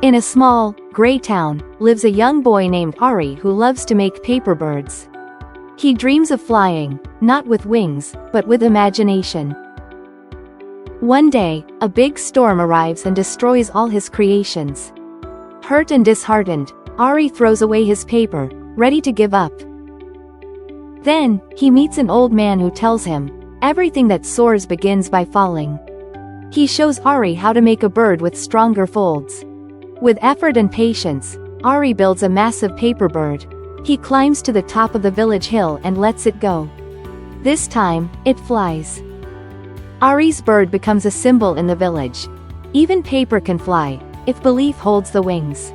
In a small, gray town, lives a young boy named Ari who loves to make paper birds. He dreams of flying, not with wings, but with imagination. One day, a big storm arrives and destroys all his creations. Hurt and disheartened, Ari throws away his paper, ready to give up. Then, he meets an old man who tells him, everything that soars begins by falling. He shows Ari how to make a bird with stronger folds. With effort and patience, Ari builds a massive paper bird. He climbs to the top of the village hill and lets it go. This time, it flies. Ari's bird becomes a symbol in the village. Even paper can fly, if belief holds the wings.